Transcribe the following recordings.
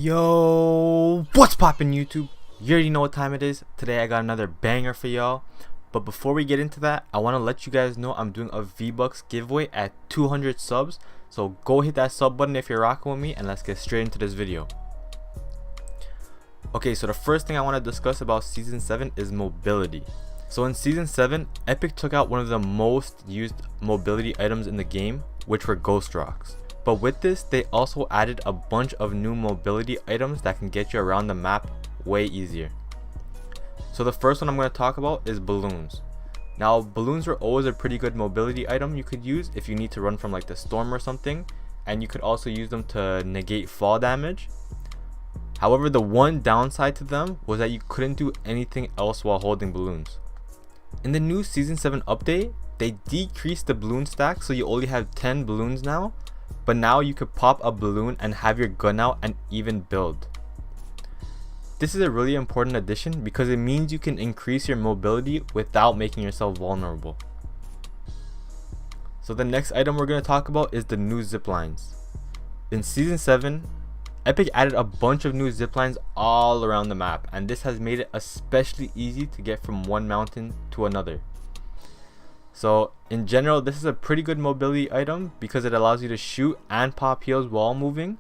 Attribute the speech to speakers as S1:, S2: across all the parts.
S1: Yo, what's poppin' YouTube? You already know what time it is. Today I got another banger for y'all. But before we get into that, I want to let you guys know I'm doing a V-Bucks giveaway at 200 subs. So go hit that sub button if you're rocking with me, and let's get straight into this video. Okay, so the first thing I want to discuss about Season 7 is mobility. So in Season 7, Epic took out one of the most used mobility items in the game, which were Ghost Rocks. But with this, they also added a bunch of new mobility items that can get you around the map way easier. So the first one I'm going to talk about is balloons. Now, balloons are always a pretty good mobility item you could use if you need to run from like the storm or something, and you could also use them to negate fall damage. However, the one downside to them was that you couldn't do anything else while holding balloons. In the new Season 7 update, they decreased the balloon stack, so you only have 10 balloons now. But now you could pop a balloon and have your gun out and even build. This is a really important addition because it means you can increase your mobility without making yourself vulnerable. So the next item we're going to talk about is the new zip lines. In Season 7, Epic added a bunch of new zip lines all around the map, and this has made it especially easy to get from one mountain to another. So in general, this is a pretty good mobility item because it allows you to shoot and pop heals while moving,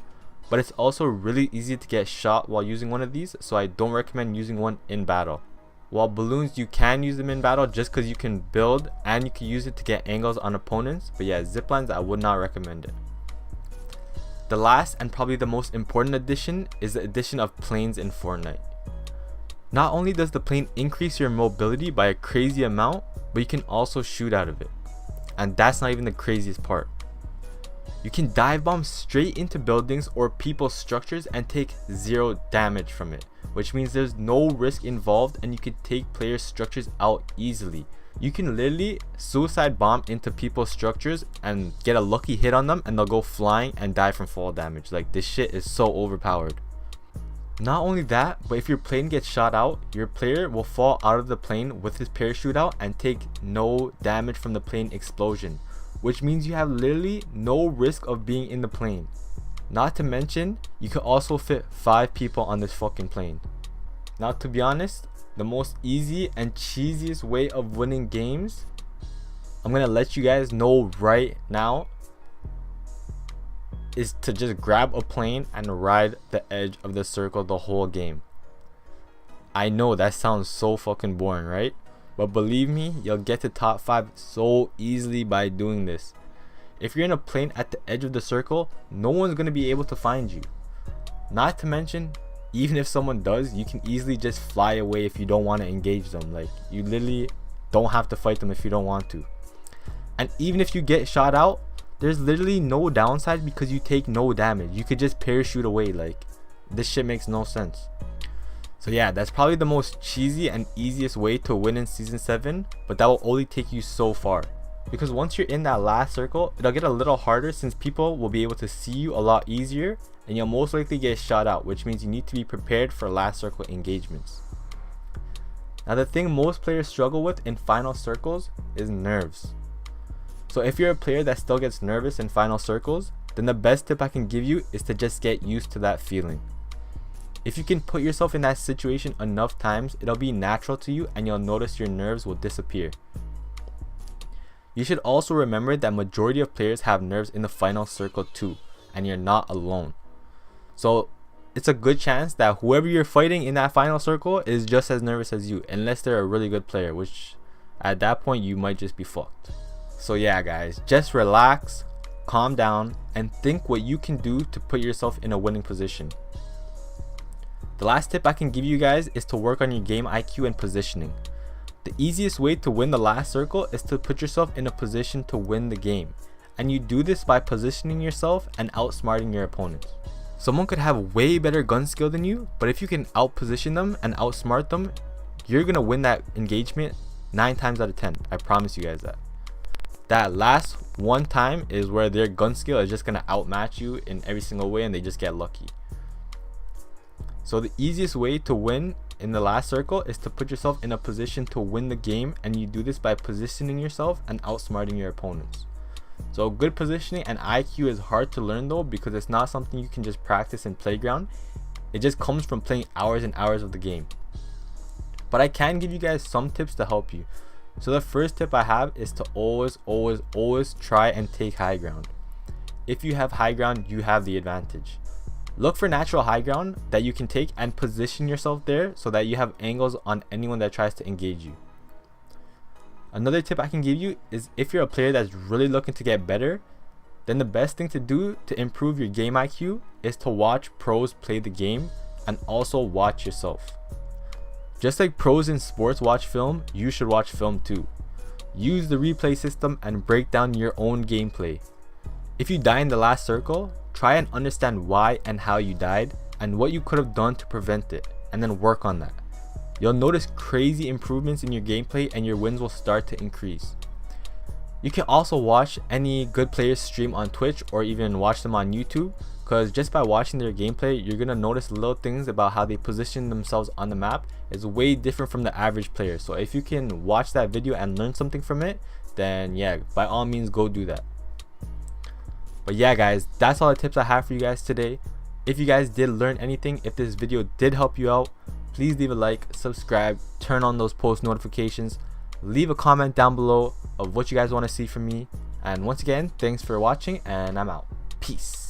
S1: but it's also really easy to get shot while using one of these, so I don't recommend using one in battle. While balloons, you can use them in battle just because you can build and you can use it to get angles on opponents, but yeah, ziplines, I would not recommend it. The last and probably the most important addition is the addition of planes in Fortnite. Not only does the plane increase your mobility by a crazy amount, but you can also shoot out of it. And that's not even the craziest part. You can dive bomb straight into buildings or people's structures and take 0 damage from it, which means there's no risk involved and you can take players' structures out easily. You can literally suicide bomb into people's structures and get a lucky hit on them and they'll go flying and die from fall damage. Like, this shit is so overpowered. Not only that, but if your plane gets shot out, your player will fall out of the plane with his parachute out and take no damage from the plane explosion, which means you have literally no risk of being in the plane. Not to mention, you could also fit 5 people on this fucking plane. Now, to be honest, the most easy and cheesiest way of winning games, I'm gonna let you guys know right now, is to just grab a plane and ride the edge of the circle the whole game. I know that sounds so fucking boring, right? But believe me, you'll get to top 5 so easily by doing this. If you're in a plane at the edge of the circle, no one's gonna be able to find you. Not to mention, even if someone does, you can easily just fly away if you don't want to engage them. Like, you literally don't have to fight them if you don't want to. And even if you get shot out, there's literally no downside because you take no damage. You could just parachute away. Like, this shit makes no sense. So yeah, that's probably the most cheesy and easiest way to win in Season 7, but that will only take you so far. Because once you're in that last circle, it'll get a little harder since people will be able to see you a lot easier and you'll most likely get shot out, which means you need to be prepared for last circle engagements. Now, the thing most players struggle with in final circles is nerves. So if you're a player that still gets nervous in final circles, then the best tip I can give you is to just get used to that feeling. If you can put yourself in that situation enough times, it'll be natural to you and you'll notice your nerves will disappear. You should also remember that majority of players have nerves in the final circle too, and you're not alone. So it's a good chance that whoever you're fighting in that final circle is just as nervous as you, unless they're a really good player, which at that point you might just be fucked. So yeah guys, just relax, calm down, and think what you can do to put yourself in a winning position. The last tip I can give you guys is to work on your game IQ and positioning. The easiest way to win the last circle is to put yourself in a position to win the game, and you do this by positioning yourself and outsmarting your opponents. Someone could have way better gun skill than you, but if you can outposition them and outsmart them, you're gonna win that engagement 9 times out of 10. I promise you guys that. That last one time is where their gun skill is just gonna outmatch you in every single way and they just get lucky. So the easiest way to win in the last circle is to put yourself in a position to win the game, and you do this by positioning yourself and outsmarting your opponents. So good positioning and IQ is hard to learn though, because it's not something you can just practice in playground. It just comes from playing hours and hours of the game. But I can give you guys some tips to help you. So the first tip I have is to always try and take high ground. If you have high ground, you have the advantage. Look for natural high ground that you can take and position yourself there so that you have angles on anyone that tries to engage you. Another tip I can give you is if you're a player that's really looking to get better, then the best thing to do to improve your game IQ is to watch pros play the game and also watch yourself. Just like pros in sports watch film, you should watch film too. Use the replay system and break down your own gameplay. If you die in the last circle, try and understand why and how you died and what you could have done to prevent it, and then work on that. You'll notice crazy improvements in your gameplay and your wins will start to increase. You can also watch any good players stream on Twitch or even watch them on YouTube, because just by watching their gameplay, you're going to notice little things about how they position themselves on the map is way different from the average player. So if you can watch that video and learn something from it, then yeah, by all means go do that. But yeah guys, that's all the tips I have for you guys today. If you guys did learn anything, if this video did help you out, please leave a like, subscribe, turn on those post notifications, leave a comment down below of what you guys want to see from me. And once again, thanks for watching and I'm out. Peace.